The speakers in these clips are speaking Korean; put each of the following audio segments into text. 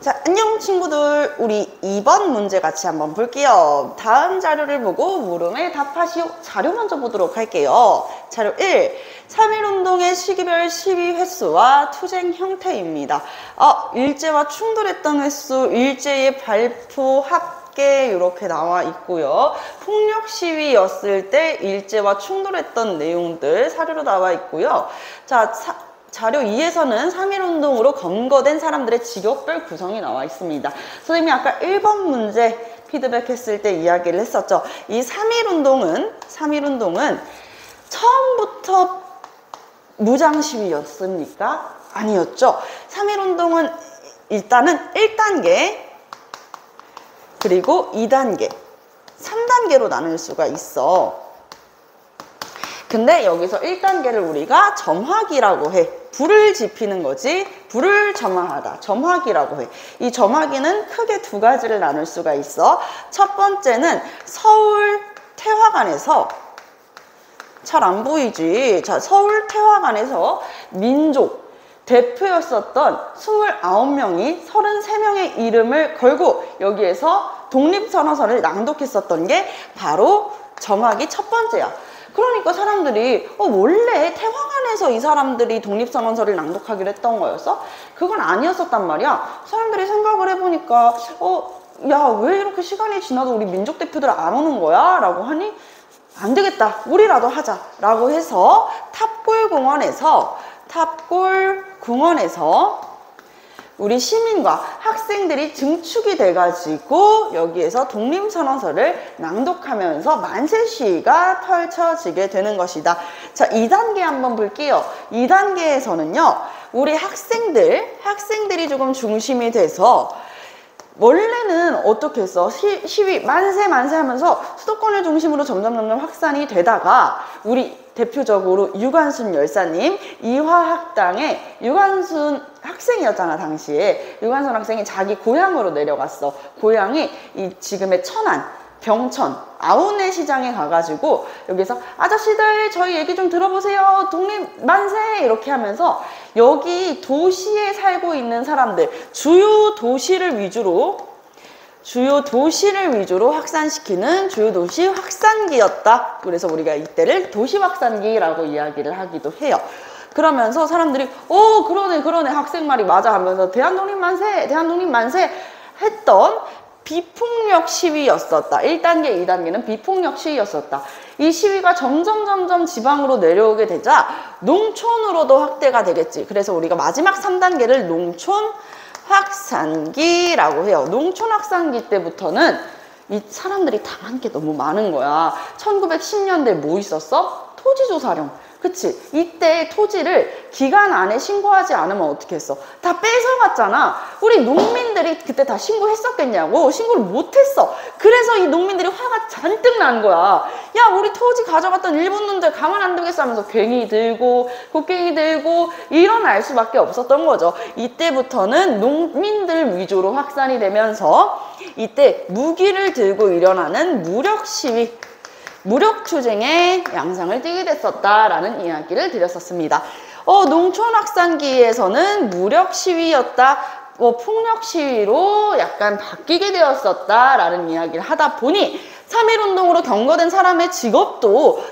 자, 안녕 친구들. 우리 2번 문제 같이 한번 볼게요. 다음 자료를 보고 물음에 답하시오. 자료 먼저 보도록 할게요. 자료 1. 3.1운동의 시기별 시위 횟수와 투쟁 형태입니다. 일제와 충돌했던 횟수, 일제의 발포, 합계 이렇게 나와 있고요. 폭력 시위였을 때 일제와 충돌했던 내용들 사료로 나와 있고요. 자, 자료 2에서는 3.1운동으로 검거된 사람들의 직업별 구성이 나와 있습니다. 선생님이 아까 1번 문제 피드백했을 때 이야기를 했었죠. 이 3.1운동은 처음부터 무장시위였습니까? 아니었죠. 3.1운동은 일단은 1단계, 그리고 2단계, 3단계로 나눌 수가 있어. 근데 여기서 1단계를 우리가 점화기라고 해. 불을 지피는 거지. 불을 점화하다. 점화기라고 해. 이 점화기는 크게 두 가지를 나눌 수가 있어. 첫 번째는 서울 태화관에서, 잘 안 보이지? 자, 서울 태화관에서 민족 대표였었던 29명이 33명의 이름을 걸고 여기에서 독립선언서를 낭독했었던 게 바로 점화기 첫 번째야. 그러니까 사람들이 원래 태화관에서 이 사람들이 독립선언서를 낭독하기로 했던 거였어? 그건 아니었었단 말이야. 사람들이 생각을 해보니까 야, 왜 이렇게 시간이 지나도 우리 민족 대표들 안 오는 거야? 라고 하니 안 되겠다, 우리라도 하자 라고 해서 탑골공원에서 우리 시민과 학생들이 증축이 돼가지고 여기에서 독립선언서를 낭독하면서 만세 시위가 펼쳐지게 되는 것이다. 자, 2단계 한번 볼게요. 2단계에서는요, 우리 학생들이 조금 중심이 돼서 원래는 어떻게 했어? 시위 만세 하면서 수도권을 중심으로 점점 확산이 되다가 우리 대표적으로 유관순 열사님, 이화학당의 유관순 학생이었잖아. 당시에 유관순 학생이 자기 고향으로 내려갔어. 고향이 이 지금의 천안, 병천, 아우네 시장에 가가지고 여기서 아저씨들 저희 얘기 좀 들어보세요. 독립 만세 이렇게 하면서 여기 도시에 살고 있는 사람들, 주요 도시를 위주로 확산시키는 주요 도시 확산기였다. 그래서 우리가 이때를 도시 확산기라고 이야기를 하기도 해요. 그러면서 사람들이 그러네 학생 말이 맞아 하면서 대한독립 만세 했던 비폭력 시위였었다. 1단계, 2단계는 비폭력 시위였었다. 이 시위가 점점 지방으로 내려오게 되자 농촌으로도 확대가 되겠지. 그래서 우리가 마지막 3단계를 농촌 확산기라고 해요. 농촌 확산기 때부터는 이 사람들이 당한 게 너무 많은 거야. 1910년대 뭐 있었어? 토지조사령. 그치? 이때 토지를 기간 안에 신고하지 않으면 어떻게 했어? 다 뺏어갔잖아. 우리 농민들이 그때 다 신고했었겠냐고. 신고를 못했어. 그래서 이 농민들이 화가 잔뜩 난 거야. 야, 우리 토지 가져갔던 일본 놈들 가만 안 두겠어 하면서 괭이 들고 곡괭이 들고 일어날 수밖에 없었던 거죠. 이때부터는 농민들 위주로 확산이 되면서 이때 무기를 들고 일어나는 무력 시위, 무력 투쟁의 양상을 띠게 됐었다라는 이야기를 드렸었습니다. 농촌 확산기에서는 무력 시위였다, 폭력 시위로 약간 바뀌게 되었었다라는 이야기를 하다 보니 3.1운동으로 경거된 사람의 직업도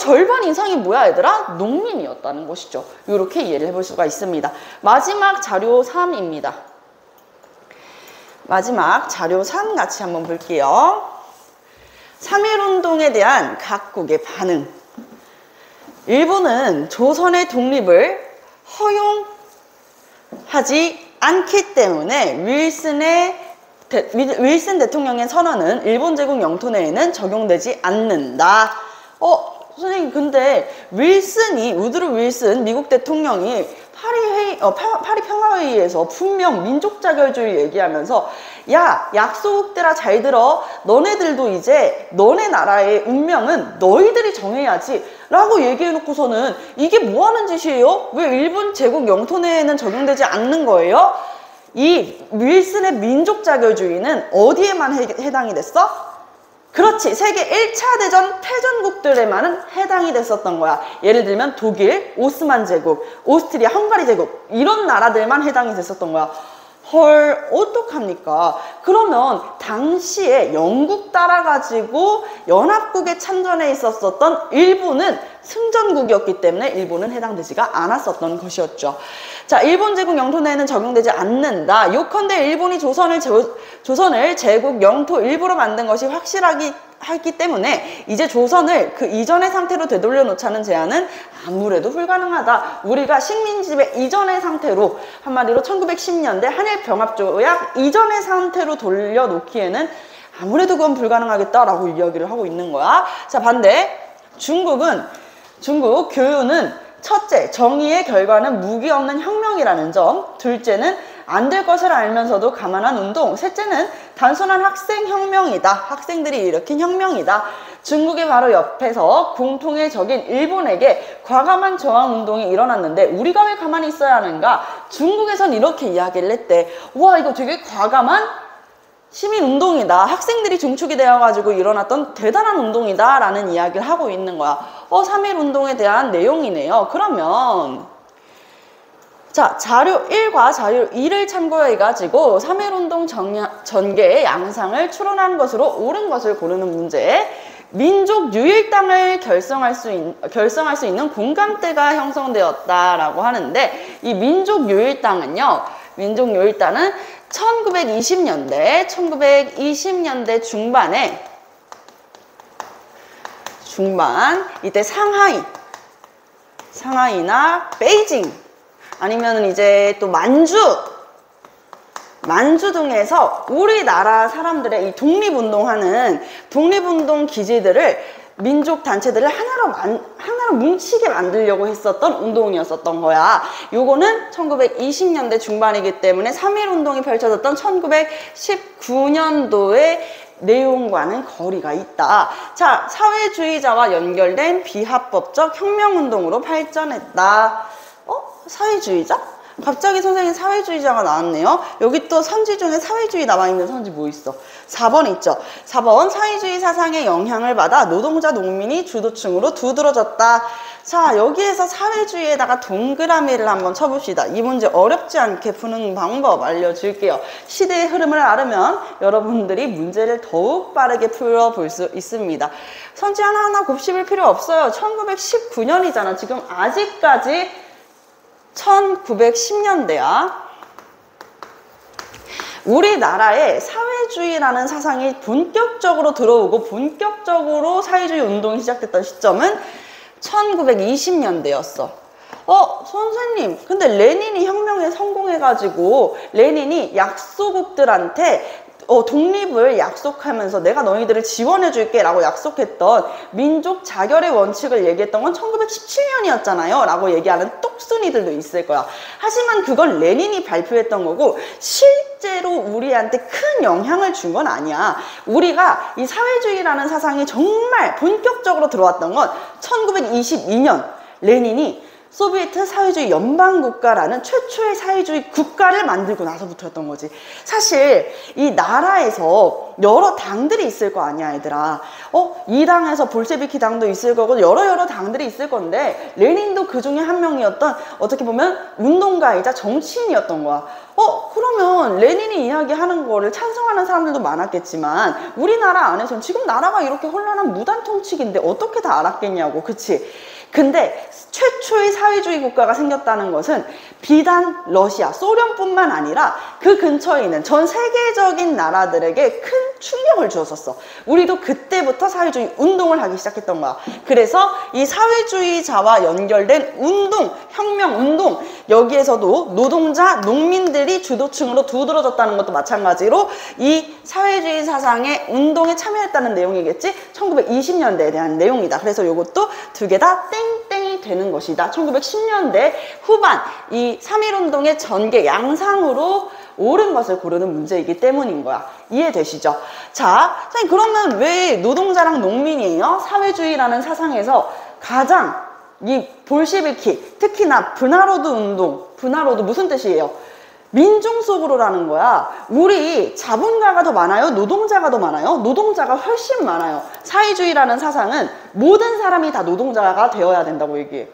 절반 이상이 뭐야 얘들아? 농민이었다는 것이죠. 이렇게 이해를 해볼 수가 있습니다. 마지막 자료 3입니다. 마지막 자료 3 같이 한번 볼게요. 3.1운동에 대한 각국의 반응. 일본은 조선의 독립을 허용하지 않기 때문에 윌슨 대통령의 선언은 일본 제국 영토 내에는 적용되지 않는다. 선생님, 근데 우드로 윌슨 미국 대통령이 파리 평화회의에서 분명 민족자결주의 얘기하면서 야, 약소국들아 잘 들어. 너네들도 이제 너네 나라의 운명은 너희들이 정해야지 라고 얘기해놓고서는 이게 뭐 하는 짓이에요? 왜 일본 제국 영토 내에는 적용되지 않는 거예요? 이 윌슨의 민족자결주의는 어디에만 해당이 됐어? 그렇지, 세계 1차 대전 패전국들에만은 해당이 됐었던 거야. 예를 들면 독일, 오스만 제국, 오스트리아, 헝가리 제국 이런 나라들만 해당이 됐었던 거야. 헐, 어떡합니까? 그러면 당시에 영국 따라가지고 연합국에 참전해 있었던 일본은 승전국이었기 때문에 일본은 해당되지가 않았었던 것이었죠. 자, 일본 제국 영토 내에는 적용되지 않는다. 요컨대 일본이 조선을 제국 영토 일부로 만든 것이 확실하기 때문에 이제 조선을 그 이전의 상태로 되돌려 놓자는 제안은 아무래도 불가능하다. 우리가 식민지배 이전의 상태로, 한마디로 1910년대 한일병합조약 이전의 상태로 돌려놓기에는 아무래도 그건 불가능하겠다라고 이야기를 하고 있는 거야. 자, 반대 중국 교유는 첫째, 정의의 결과는 무기 없는 혁명이라는 점. 둘째는 안 될 것을 알면서도 가만한 운동. 셋째는 단순한 학생혁명이다. 학생들이 일으킨 혁명이다. 중국이 바로 옆에서 공통의 적인 일본에게 과감한 저항운동이 일어났는데 우리가 왜 가만히 있어야 하는가? 중국에선 이렇게 이야기를 했대. 와, 이거 되게 과감한 시민운동이다. 학생들이 중축이 되어가지고 일어났던 대단한 운동이다 라는 이야기를 하고 있는 거야. 3.1운동에 대한 내용이네요. 그러면 자, 자료 1과 자료 2를 참고해가지고 3.1운동 전개의 양상을 추론한 것으로 옳은 것을 고르는 문제. 민족유일당을 결성할 수 있는 공감대가 형성되었다라고 하는데, 이 민족유일당은 1920년대 중반, 이때 상하이나 베이징, 아니면 이제 또 만주 등에서 우리나라 사람들의 이 독립운동 기지들을, 민족 단체들을 하나로 뭉치게 만들려고 했었던 운동이었었던 거야. 요거는 1920년대 중반이기 때문에 3.1운동이 펼쳐졌던 1919년도의 내용과는 거리가 있다. 자, 사회주의자와 연결된 비합법적 혁명운동으로 발전했다. 사회주의자? 갑자기 선생님 사회주의자가 나왔네요. 여기 또 선지 중에 사회주의 남아있는 선지 뭐 있어? 4번 있죠. 4번 사회주의 사상의 영향을 받아 노동자 농민이 주도층으로 두드러졌다. 자, 여기에서 사회주의에다가 동그라미를 한번 쳐봅시다. 이 문제 어렵지 않게 푸는 방법 알려줄게요. 시대의 흐름을 알으면 여러분들이 문제를 더욱 빠르게 풀어볼 수 있습니다. 선지 하나하나 곱씹을 필요 없어요. 1919년이잖아. 지금 아직까지 1910년대야. 우리나라에 사회주의라는 사상이 본격적으로 들어오고 본격적으로 사회주의 운동이 시작됐던 시점은 1920년대였어. 선생님, 근데 레닌이 혁명에 성공해가지고 레닌이 약소국들한테 독립을 약속하면서 내가 너희들을 지원해줄게 라고 약속했던 민족 자결의 원칙을 얘기했던 건 1917년이었잖아요 라고 얘기하는 똑순이들도 있을 거야. 하지만 그건 레닌이 발표했던 거고 실제로 우리한테 큰 영향을 준 건 아니야. 우리가 이 사회주의라는 사상이 정말 본격적으로 들어왔던 건 1922년 레닌이 소비에트 사회주의 연방국가라는 최초의 사회주의 국가를 만들고 나서부터였던 거지. 사실 이 나라에서 여러 당들이 있을 거 아니야, 얘들아. 이 당에서 볼셰비키 당도 있을 거고 여러 당들이 있을 건데 레닌도 그 중에 한 명이었던, 어떻게 보면 운동가이자 정치인이었던 거야. 그러면 레닌이 이야기하는 거를 찬성하는 사람들도 많았겠지만 우리나라 안에서는 지금 나라가 이렇게 혼란한 무단 통치기인데 어떻게 다 알았겠냐고, 그치? 근데 최초의 사회주의 국가가 생겼다는 것은 비단 러시아, 소련뿐만 아니라 그 근처에 있는 전 세계적인 나라들에게 큰 충격을 주었었어. 우리도 그때부터 사회주의 운동을 하기 시작했던 거야. 그래서 이 사회주의자와 연결된 운동, 혁명운동, 여기에서도 노동자, 농민들이 주도층으로 두드러졌다는 것도 마찬가지로 이 사회주의 사상의 운동에 참여했다는 내용이겠지. 1920년대에 대한 내용이다. 그래서 이것도 두 개 다 땡땡이 되는 것이다. 1910년대 후반 이 3.1운동의 전개 양상으로 옳은 것을 고르는 문제이기 때문인 거야. 이해되시죠? 자, 선생님 그러면 왜 노동자랑 농민이에요? 사회주의라는 사상에서 가장 이 볼셰비키, 특히나 브나로드 운동, 브나로드 무슨 뜻이에요? 민중 속으로라는 거야. 우리 자본가가 더 많아요? 노동자가 더 많아요? 노동자가 훨씬 많아요. 사회주의라는 사상은 모든 사람이 다 노동자가 되어야 된다고 얘기해.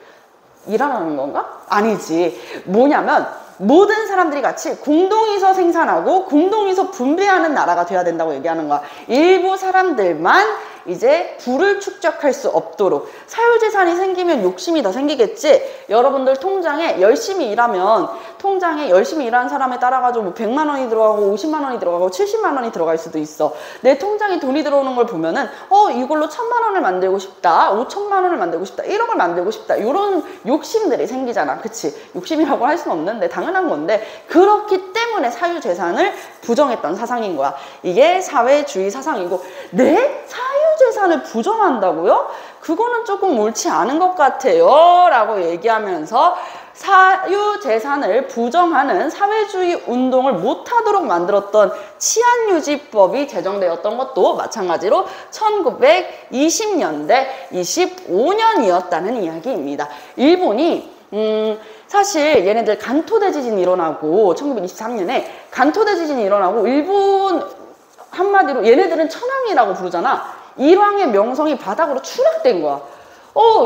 일하라는 건가? 아니지. 뭐냐면 모든 사람들이 같이 공동이서 생산하고 공동이서 분배하는 나라가 돼야 된다고 얘기하는 거야. 일부 사람들만 이제 부를 축적할 수 없도록. 사유재산이 생기면 욕심이 더 생기겠지. 여러분들 통장에 열심히 일하면 통장에 열심히 일하는 사람에 따라 가지고 뭐 100만 원이 들어가고 50만 원이 들어가고 70만 원이 들어갈 수도 있어. 내 통장에 돈이 들어오는 걸 보면은 이걸로 1000만 원을 만들고 싶다, 5천만 원을 만들고 싶다, 1억을 만들고 싶다, 이런 욕심들이 생기잖아. 그치? 욕심이라고 할 수는 없는데 당연한 건데, 그렇기 때문에 사유재산을 부정했던 사상인 거야. 이게 사회주의 사상이고. 네? 사유재산을 부정한다고요? 그거는 조금 옳지 않은 것 같아요 라고 얘기하면서 사유재산을 부정하는 사회주의 운동을 못하도록 만들었던 치안유지법이 제정되었던 것도 마찬가지로 1920년대 25년이었다는 이야기입니다. 일본이 사실 얘네들 간토대지진이 일어나고 1923년에 간토대지진이 일어나고 일본 한마디로 얘네들은 천황이라고 부르잖아. 일왕의 명성이 바닥으로 추락된 거야.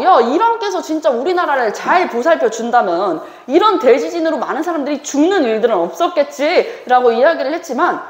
야, 일왕께서 진짜 우리나라를 잘 보살펴 준다면 이런 대지진으로 많은 사람들이 죽는 일들은 없었겠지 라고 이야기를 했지만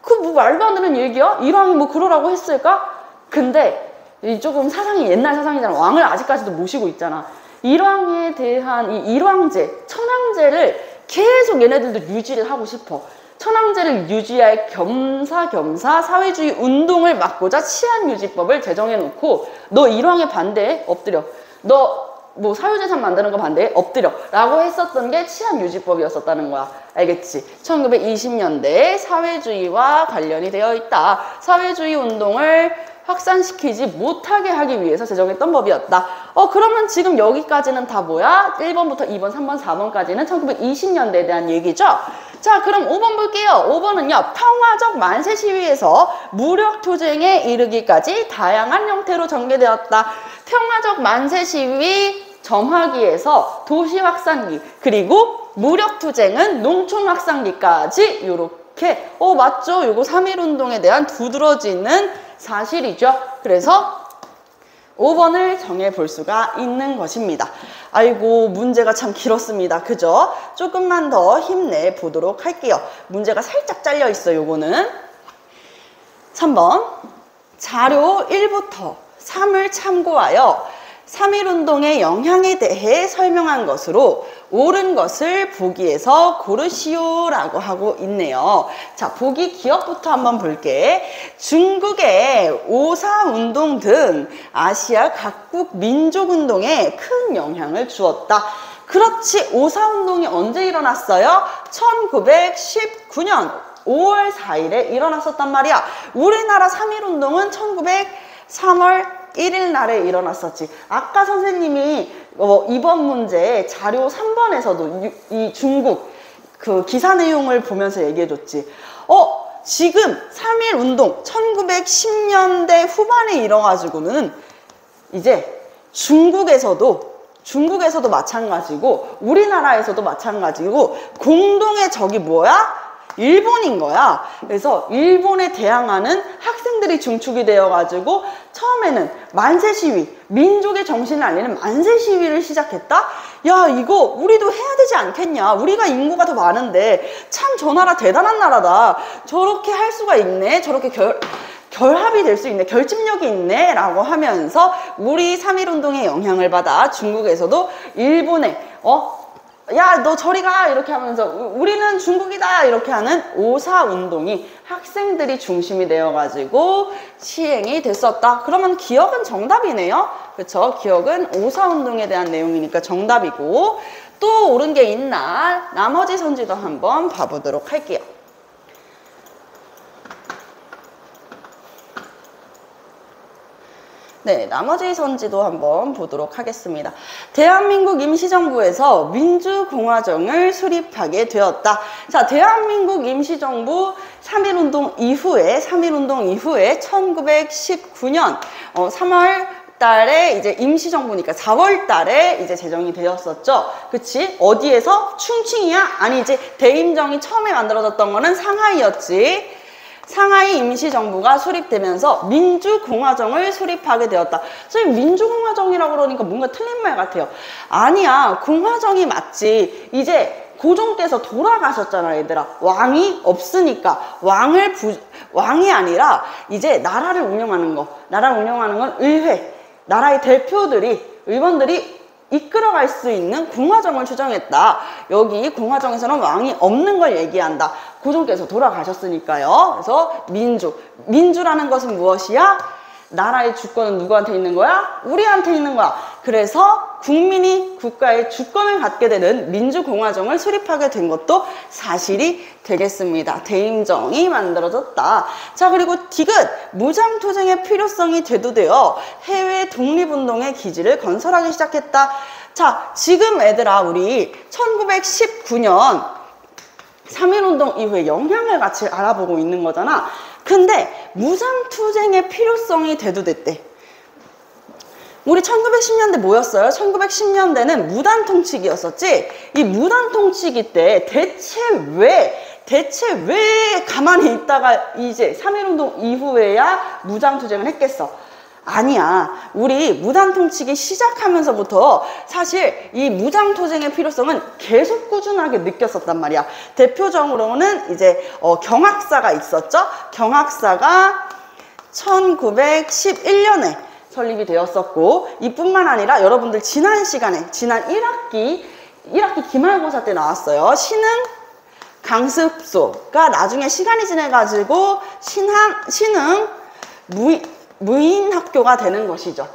그 뭐 말도 안 되는 얘기야? 일왕이 뭐 그러라고 했을까? 근데 조금 사상이 옛날 사상이잖아. 왕을 아직까지도 모시고 있잖아. 일왕에 대한 이 일왕제, 천황제를 계속 얘네들도 유지를 하고 싶어. 천황제를 유지할 겸사겸사 사회주의 운동을 막고자 치안유지법을 제정해 놓고, 너 일왕에 반대해? 엎드려. 너 뭐 사유재산 만드는 거 반대해? 엎드려. 라고 했었던 게 치안유지법이었었다는 거야. 알겠지? 1920년대에 사회주의와 관련이 되어 있다. 사회주의 운동을 확산시키지 못하게 하기 위해서 제정했던 법이었다. 그러면 지금 여기까지는 다 뭐야? 1번부터 2번, 3번, 4번까지는 1920년대에 대한 얘기죠? 자, 그럼 5번 볼게요. 5번은요. 평화적 만세 시위에서 무력 투쟁에 이르기까지 다양한 형태로 전개되었다. 평화적 만세 시위 점화기에서 도시 확산기, 그리고 무력 투쟁은 농촌 확산기까지 요렇게 맞죠? 요거 3.1운동에 대한 두드러지는 사실이죠. 그래서 5번을 정해볼 수가 있는 것입니다. 아이고, 문제가 참 길었습니다. 그죠? 조금만 더 힘내보도록 할게요. 문제가 살짝 잘려 있어요. 요거는 3번 자료 1부터 3을 참고하여 3.1운동의 영향에 대해 설명한 것으로 옳은 것을 보기에서 고르시오 라고 하고 있네요. 자, 보기 기억부터 한번 볼게. 중국의 5.4운동 등 아시아 각국 민족운동에 큰 영향을 주었다. 그렇지, 5.4운동이 언제 일어났어요? 1919년 5월 4일에 일어났었단 말이야. 우리나라 3.1운동은 3월 1일 날에 일어났었지. 아까 선생님이 이번 문제 자료 3번에서도 이 중국 그 기사 내용을 보면서 얘기해줬지. 지금 3.1운동 1910년대 후반에 일어가지고는 이제 중국에서도 마찬가지고 우리나라에서도 마찬가지고 공동의 적이 뭐야? 일본인 거야. 그래서 일본에 대항하는 학생들이 중축이 되어가지고 처음에는 만세 시위, 민족의 정신을 알리는 만세 시위를 시작했다? 야, 이거 우리도 해야 되지 않겠냐? 우리가 인구가 더 많은데 참 저 나라 대단한 나라다. 저렇게 할 수가 있네. 저렇게 결합이 될 수 있네. 결집력이 있네. 라고 하면서 우리 3.1운동의 영향을 받아 중국에서도 일본에 야, 너 저리 가! 이렇게 하면서 우리는 중국이다! 이렇게 하는 5.4운동이 학생들이 중심이 되어가지고 시행이 됐었다. 그러면 기억은 정답이네요. 그쵸? 기억은 5.4운동에 대한 내용이니까 정답이고, 또 옳은 게 있나? 나머지 선지도 한번 봐보도록 할게요. 네, 나머지 선지도 한번 보도록 하겠습니다. 대한민국 임시정부에서 민주공화정을 수립하게 되었다. 자, 대한민국 임시정부 3.1운동 이후에 1919년 3월 달에 이제 임시정부니까 4월 달에 이제 제정이 되었었죠. 그치? 어디에서? 충칭이야? 아니지. 대임정이 처음에 만들어졌던 거는 상하이였지. 상하이 임시정부가 수립되면서 민주공화정을 수립하게 되었다. 선생님, 민주공화정이라고 그러니까 뭔가 틀린 말 같아요. 아니야, 공화정이 맞지. 이제 고종께서 돌아가셨잖아, 얘들아. 왕이 없으니까 왕이 아니라 이제 나라를 운영하는 거. 나라를 운영하는 건 의회, 나라의 의원들이 이끌어갈 수 있는 공화정을 추정했다. 여기 공화정에서는 왕이 없는 걸 얘기한다. 고종께서 돌아가셨으니까요. 그래서 민주라는 것은 무엇이야? 나라의 주권은 누구한테 있는 거야? 우리한테 있는 거야. 그래서 국민이 국가의 주권을 갖게 되는 민주공화정을 수립하게 된 것도 사실이 되겠습니다. 대임정이 만들어졌다. 자, 그리고 디귿, 무장투쟁의 필요성이 대두되어 해외 독립운동의 기지를 건설하기 시작했다. 자, 지금 애들아, 우리 1919년 3.1운동 이후에 영향을 같이 알아보고 있는 거잖아. 근데 무장투쟁의 필요성이 대두됐대. 우리 1910년대 뭐였어요? 1910년대는 무단통치기였었지? 이 무단통치기 때 대체 왜 가만히 있다가 이제 3.1운동 이후에야 무장투쟁을 했겠어? 아니야. 우리 무단통치기 시작하면서부터 사실 이 무장투쟁의 필요성은 계속 꾸준하게 느꼈었단 말이야. 대표적으로는 이제 경학사가 있었죠. 경학사가 1911년에 설립이 되었었고, 이뿐만 아니라 여러분들 지난 1학기 기말고사 때 나왔어요. 신흥 강습소가 나중에 시간이 지내가지고 신흥 무인학교가 되는 것이죠.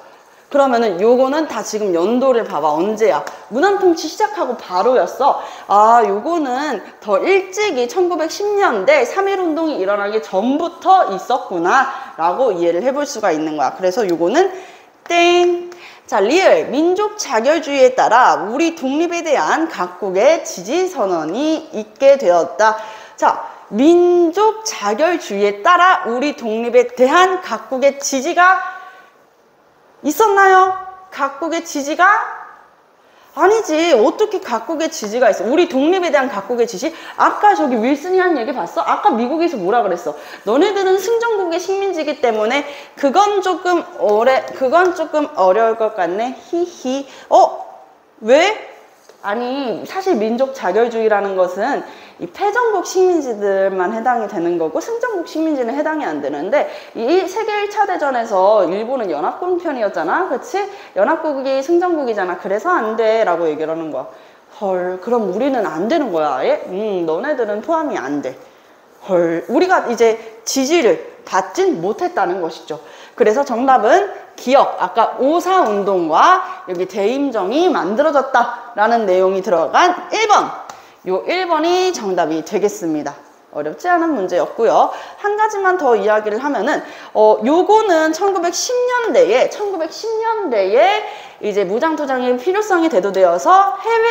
그러면은 요거는 다 지금 연도를 봐봐. 언제야? 무단통치 시작하고 바로였어. 아, 요거는 더 일찍이 1910년대 3.1운동이 일어나기 전부터 있었구나 라고 이해를 해볼 수가 있는 거야. 그래서 요거는 땡. 자, 리을, 민족 자결주의에 따라 우리 독립에 대한 각국의 지지 선언이 있게 되었다. 자, 민족 자결주의에 따라 우리 독립에 대한 각국의 지지가 있었나요? 각국의 지지가? 아니지. 어떻게 각국의 지지가 있어? 우리 독립에 대한 각국의 지지? 아까 저기 윌슨이 한 얘기 봤어? 아까 미국에서 뭐라 그랬어? 너네들은 승전국의 식민지이기 때문에 그건 조금 어려울 것 같네. 히히. 왜? 아니, 사실 민족 자결주의라는 것은 이 패전국 식민지들만 해당이 되는 거고 승전국 식민지는 해당이 안 되는데, 이 세계 1차 대전에서 일본은 연합군 편이었잖아. 그치? 연합국이 승전국이잖아. 그래서 안 돼 라고 얘기를 하는 거야. 헐, 그럼 우리는 안 되는 거야, 아예? 너네들은 포함이 안 돼. 헐, 우리가 이제 지지를 받진 못했다는 것이죠. 그래서 정답은 기억, 아까 5.4운동과 여기 대임정이 만들어졌다라는 내용이 들어간 1번. 요 1번이 정답이 되겠습니다. 어렵지 않은 문제였고요. 한 가지만 더 이야기를 하면은, 요거는 1910년대에 이제 무장투쟁의 필요성이 대두되어서 해외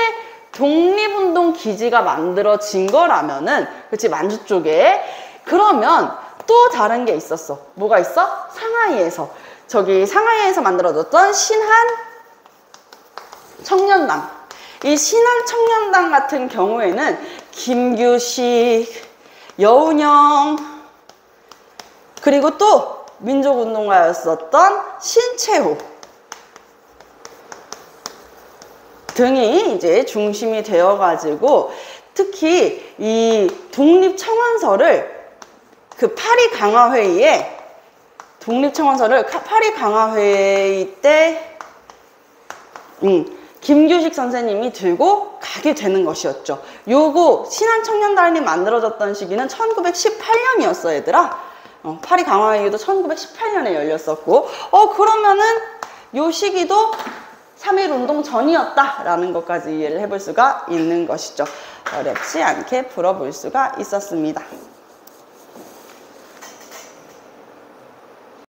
독립운동 기지가 만들어진 거라면은, 그치, 만주 쪽에. 그러면 또 다른 게 있었어. 뭐가 있어? 상하이에서 만들어졌던 신한 청년당. 이 신한 청년당 같은 경우에는 김규식, 여운형, 그리고 또 민족운동가였었던 신채호 등이 이제 중심이 되어가지고, 특히 이 독립청원서를 파리 강화회의 때 김규식 선생님이 들고 가게 되는 것이었죠. 요거 신한청년단이 만들어졌던 시기는 1918년이었어, 얘들아. 파리 강화회의도 1918년에 열렸었고, 그러면은 요 시기도 3.1운동 전이었다라는 것까지 이해를 해볼 수가 있는 것이죠. 어렵지 않게 풀어볼 수가 있었습니다.